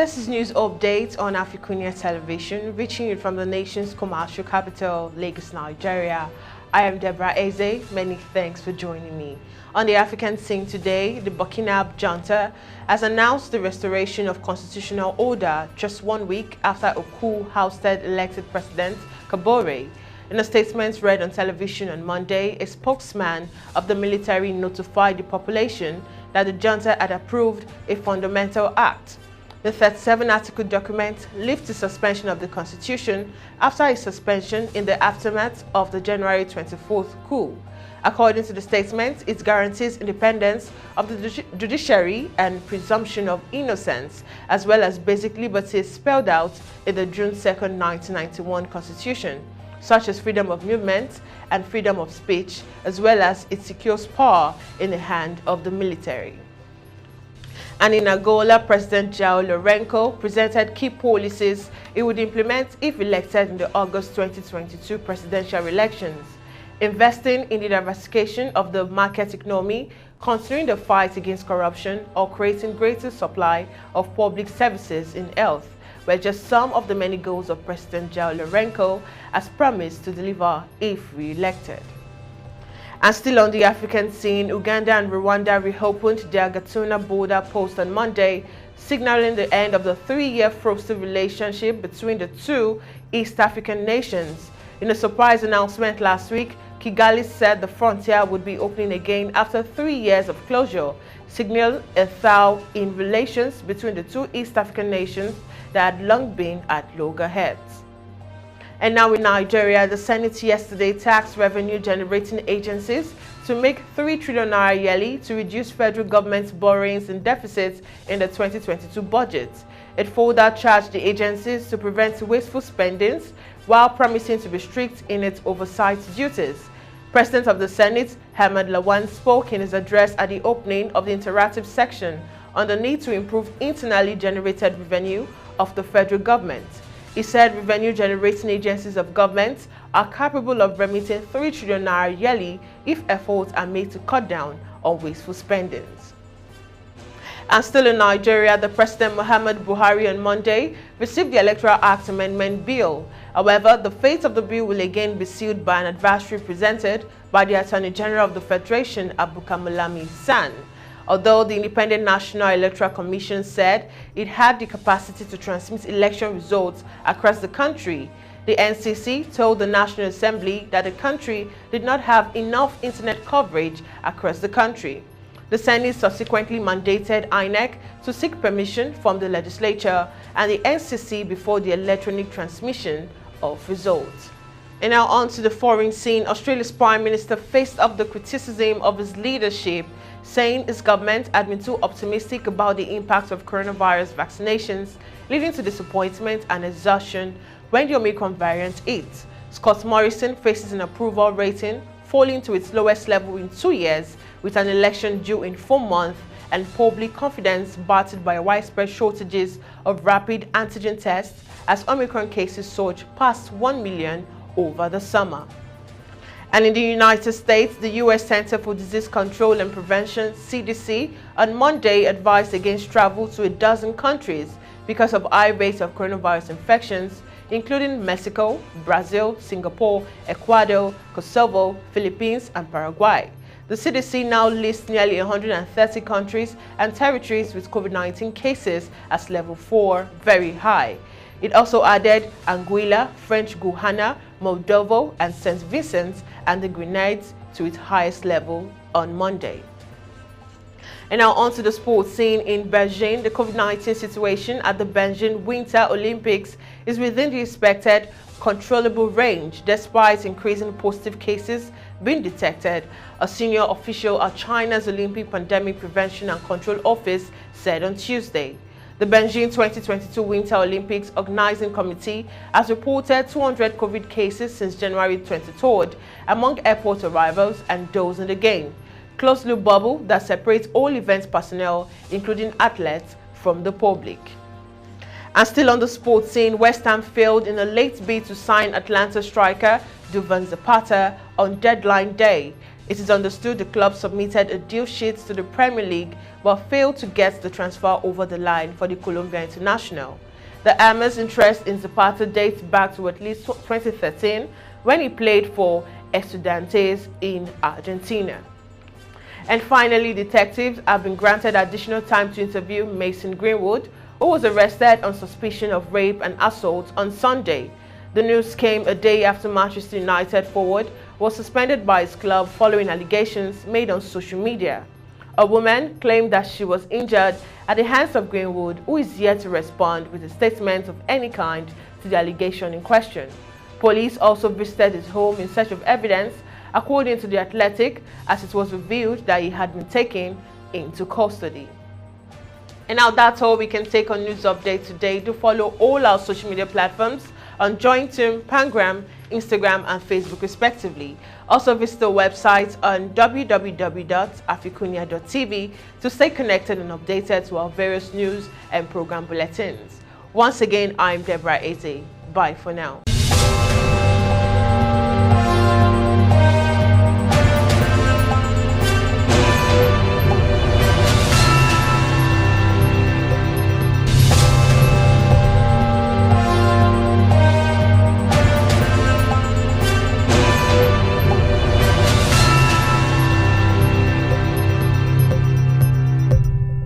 This is news update on AFRICUNIA television, reaching you from the nation's commercial capital, Lagos, Nigeria. I am Deborah Ezeh. Many thanks for joining me. On the African scene today, the Burkina Junta has announced the restoration of constitutional order just 1 week after a coup ousted elected President Buhari. In a statement read on television on Monday, a spokesman of the military notified the population that the junta had approved a fundamental act. The 37-article document lifts the suspension of the constitution after a suspension in the aftermath of the January 24th coup. According to the statement, it guarantees independence of the judiciary and presumption of innocence, as well as basic liberties spelled out in the June 2nd, 1991 Constitution, such as freedom of movement and freedom of speech, as well as it secures power in the hand of the military. And in Angola, President João Lourenço presented key policies he would implement if elected in the August 2022 presidential elections, investing in the diversification of the market economy, continuing the fight against corruption, or creating greater supply of public services in health, were just some of the many goals of President João Lourenço as promised to deliver if re-elected. And still on the African scene, Uganda and Rwanda reopened their Gatuna border post on Monday, signaling the end of the 3-year frosty relationship between the two East African nations. In a surprise announcement last week, Kigali said the frontier would be opening again after 3 years of closure, signaling a thaw in relations between the two East African nations that had long been at loggerheads. And now in Nigeria, the Senate yesterday taxed revenue-generating agencies to make 3 trillion naira yearly to reduce federal government's borrowings and deficits in the 2022 budget. It further charged the agencies to prevent wasteful spendings while promising to be strict in its oversight duties. President of the Senate, Ahmed Lawan, spoke in his address at the opening of the interactive section on the need to improve internally generated revenue of the federal government. He said revenue-generating agencies of government are capable of remitting 3 trillion naira yearly if efforts are made to cut down on wasteful spendings. And still in Nigeria, the President Muhammadu Buhari on Monday received the Electoral Act Amendment Bill. However, the fate of the bill will again be sealed by an advisory presented by the Attorney General of the Federation, Malami. Although the Independent National Electoral Commission said it had the capacity to transmit election results across the country, the NCC told the National Assembly that the country did not have enough internet coverage across the country. The Senate subsequently mandated INEC to seek permission from the legislature and the NCC before the electronic transmission of results. And now on to the foreign scene. Australia's Prime Minister faced up the criticism of his leadership, saying his government had been too optimistic about the impact of coronavirus vaccinations, leading to disappointment and exhaustion when the Omicron variant hit. Scott Morrison faces an approval rating falling to its lowest level in 2 years, with an election due in 4 months and public confidence battered by widespread shortages of rapid antigen tests as Omicron cases surged past 1 million over the summer. And in the United States, the U.S. Center for Disease Control and Prevention, CDC, on Monday advised against travel to a dozen countries because of high rates of coronavirus infections, including Mexico, Brazil, Singapore, Ecuador, Kosovo, Philippines, and Paraguay. The CDC now lists nearly 130 countries and territories with COVID-19 cases as level 4, very high. It also added Anguilla, French Guiana, Moldova, and St. Vincent and the Grenadines to its highest level on Monday. And now on to the sports scene in Beijing. The COVID-19 situation at the Beijing Winter Olympics is within the expected controllable range, despite increasing positive cases being detected, a senior official at China's Olympic Pandemic Prevention and Control Office said on Tuesday. The Beijing 2022 Winter Olympics Organizing Committee has reported 200 COVID cases since January 23rd among airport arrivals and those in the game. Closed-loop bubble that separates all event personnel, including athletes, from the public. And still on the sports scene, West Ham failed in a late bid to sign Atlanta striker Zapata on deadline day. It is understood the club submitted a deal sheet to the Premier League but failed to get the transfer over the line for the Colombia international. The Ama's interest in Zapata dates back to at least 2013 when he played for Estudiantes in Argentina. And finally, detectives have been granted additional time to interview Mason Greenwood, who was arrested on suspicion of rape and assault on Sunday. The news came a day after Manchester United forward was suspended by his club following allegations made on social media. A woman claimed that she was injured at the hands of Greenwood, who is yet to respond with a statement of any kind to the allegation in question. Police also visited his home in search of evidence, according to The Athletic, as it was revealed that he had been taken into custody. And now that's all we can take on News Update today. Do follow all our social media platforms on Jointum, Pangram, Instagram and Facebook respectively. Also visit the website on www.africunia.tv to stay connected and updated to our various news and program bulletins. Once again, I'm Deborah Ezeh. Bye for now.